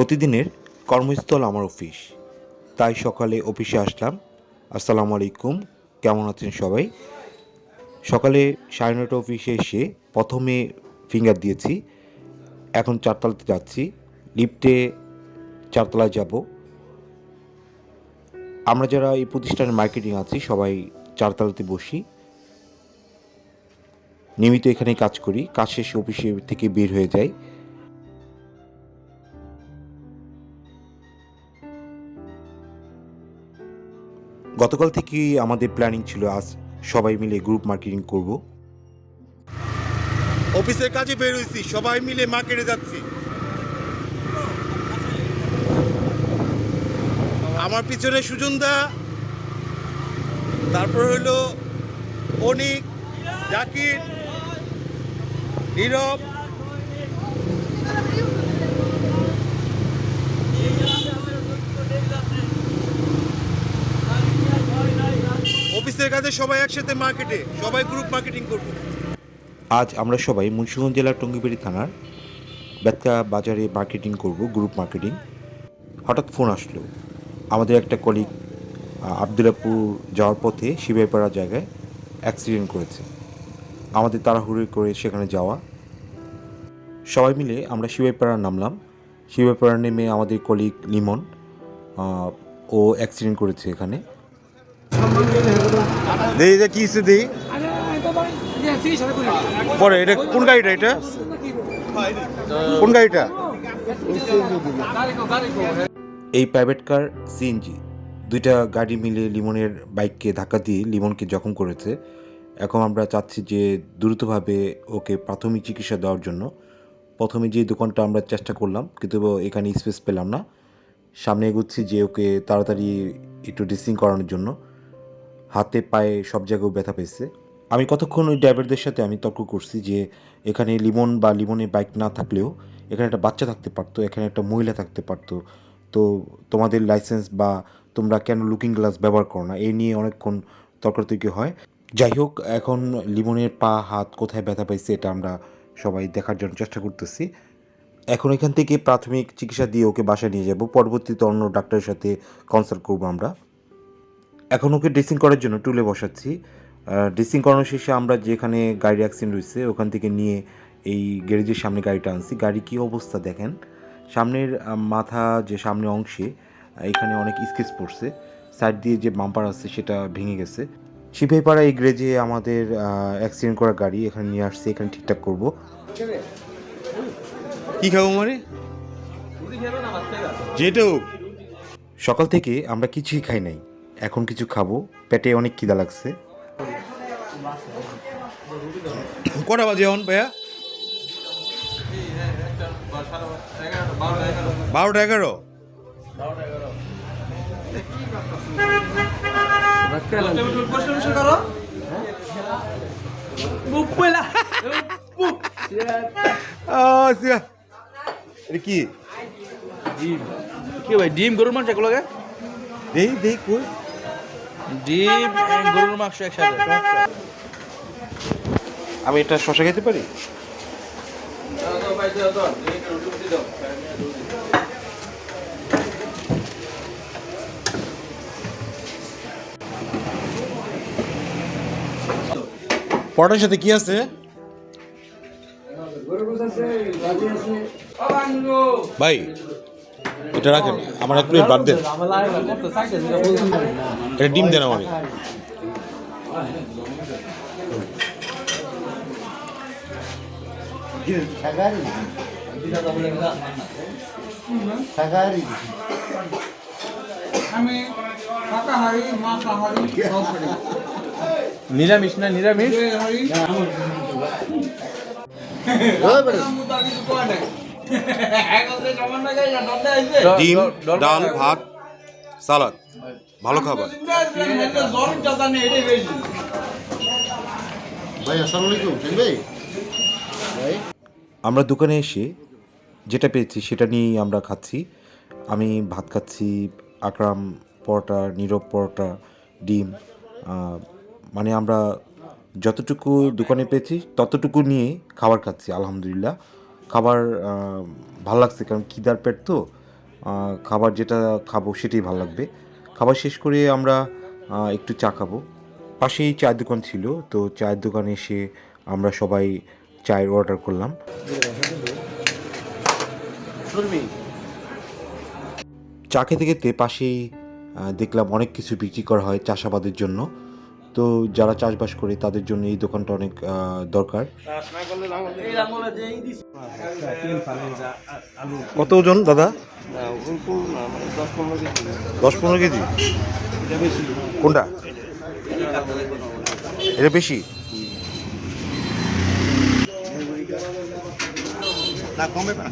প্রতিদিনের কর্মস্থল আমার অফিস, তাই সকালে অফিসে আসলাম। আসসালামু আলাইকুম, কেমন আছেন সবাই? সকালে 9:30 অফিসে এসে প্রথমে ফিঙ্গার দিয়েছি। এখন 4তলাতে যাচ্ছি, লিফটে 4তলায় যাব। আমরা যারা এই প্রতিষ্ঠানের মার্কেটিং আছি সবাই 4তলাতে বসি, নিয়মিত এখানেই কাজ করি। কাজ শেষে অফিসে থেকে বের হয়ে যাই। গতকাল থেকেই আমাদের প্ল্যানিং ছিল আজ সবাই মিলে গ্রুপ মার্কেটিং করব। অফিসের কাজে বের হয়েছি, সবাই মিলে মার্কেটে যাচ্ছি। আমার পিছনে সুজনদা, তারপর হলো অনিক, জাকির, নীরব। অফিসের কাজে সবাই একসাথে মার্কেটে, সবাই গ্রুপ মার্কেটিং করব। আজ আমরা সবাই মুন্সিগঞ্জ জেলার টঙ্গিবাড়ি থানার বেতকা বাজারে মার্কেটিং করব, গ্রুপ মার্কেটিং। হঠাৎ ফোন আসলো, আমাদের একটা কলিগ আবদুল্লাপুর যাওয়ার পথে শিবাইপাড়া জায়গায় অ্যাক্সিডেন্ট করেছে। আমাদের তাড়াহুড়ো করে সেখানে যাওয়া। সবাই মিলে আমরা শিবাইপাড়া নামলাম। শিবাইপাড়া নেমে আমাদের কলিগ লিমন, ও অ্যাক্সিডেন্ট করেছে এখানে। দেই যে কি হচ্ছে দেই পরে, এটা কোন গাড়িটা? এটা কোন গাড়িটা? এই প্রাইভেট কার সিএনজি, দুইটা গাড়ি মিলে লিমনের বাইককে ধাক্কা দিয়ে লিমনকে জখম করেছে। এখন আমরা চাচ্ছি যে দ্রুতভাবে ওকে প্রাথমিক চিকিৎসা দেওয়ার জন্য। প্রথমে যে দোকানটা আমরা চেষ্টা করলাম, কিন্তু এখানে স্পেস পেলাম না। সামনে এগুচ্ছি যে ওকে তাড়াতাড়ি একটু ড্রেসিং করানোর জন্য। হাতে পায়ে সব জায়গায় ব্যথা পেয়েছে। আমি কতক্ষণ ওই ড্রাইভারদের সাথে আমি তর্ক করছি যে এখানে লিমন বা লিমনের বাইক না থাকলেও এখানে একটা বাচ্চা থাকতে পারতো, এখানে একটা মহিলা থাকতে পারতো। তো তোমাদের লাইসেন্স বা তোমরা কেন লুকিং গ্লাস ব্যবহার করো না, এই নিয়ে অনেকক্ষণ তর্কাতর্কি হয়। যাই হোক, এখন লিমনের পা হাত কোথায় ব্যথা পাইছে এটা আমরা সবাই দেখার জন্য চেষ্টা করতেছি। এখন এখান থেকে প্রাথমিক চিকিৎসা দিয়ে ওকে বাসায় নিয়ে যাব, পরবর্তীতে অন্য ডাক্তারের সাথে কনসাল্ট করবো আমরা। এখন ওকে ড্রেসিং করার জন্য টুলে বসাচ্ছি। ড্রেসিং করানোর শেষে আমরা যেখানে গাড়ি অ্যাক্সিডেন্ট হয়েছে ওখান থেকে নিয়ে এই গ্যারেজের সামনে গাড়িটা আনছি। গাড়ি কী অবস্থা দেখেন, সামনের মাথা যে সামনে অংশে এখানে অনেক স্কেচ পড়ছে, সাইড দিয়ে যে বাম্পার আছে সেটা ভেঙে গেছে। শিবাইপাড়া এই গ্যারেজে আমাদের অ্যাক্সিডেন্ট করা গাড়ি এখানে নিয়ে আসছে, এখানে ঠিকঠাক করবো। কী খাবো মানে যেটাও, সকাল থেকে আমরা কিছুই খাই নাই, এখন কিছু খাবো, পেটে অনেক খিদা লাগছে। কটা বাজে এখন ভাইয়া? 12টা 11। কি কি ভাই, ডিম গরুর মাংস এগুলো দেই দেই কই ডিম গরুর মাংস একসাথে। আমি এটা শশা খেতে পারি? পরোটার সাথে কি আছে? ভাই এটা রাখেন, আমার এক প্লেট বাদ দেন। এটা ডিম দেন আমার। নিরামিষ না নিরামিষ? ডিম, ডাল, ভাত, সালাদ, ভালো খাবার। আমরা দোকানে এসে যেটা পেয়েছি সেটা নিয়েই আমরা খাচ্ছি। আমি ভাত খাচ্ছি, আকরাম পরোটা, নীরব পরোটা, ডিম। মানে আমরা যতটুকু দোকানে পেয়েছি ততটুকু নিয়ে খাবার খাচ্ছি। আলহামদুলিল্লাহ, খাবার ভালো লাগছে, কারণ খিদার পেট তো খাবার যেটা খাবো সেটাই ভালো লাগবে। খাবার শেষ করে আমরা একটু চা খাবো। পাশেই চায়ের দোকান ছিল, তো চায়ের দোকানে এসে আমরা সবাই চায়ের অর্ডার করলাম। চা খেতে খেতে পাশেই দেখলাম অনেক কিছু বিক্রি করা হয় চাষাবাদের জন্য। তো যারা চাষবাস করে তাদের জন্য এই দোকানটা অনেক দরকার। কত ওজন দাদা? 10-15 কেজি। কোনটা? এটা বেশি। না কমবে না।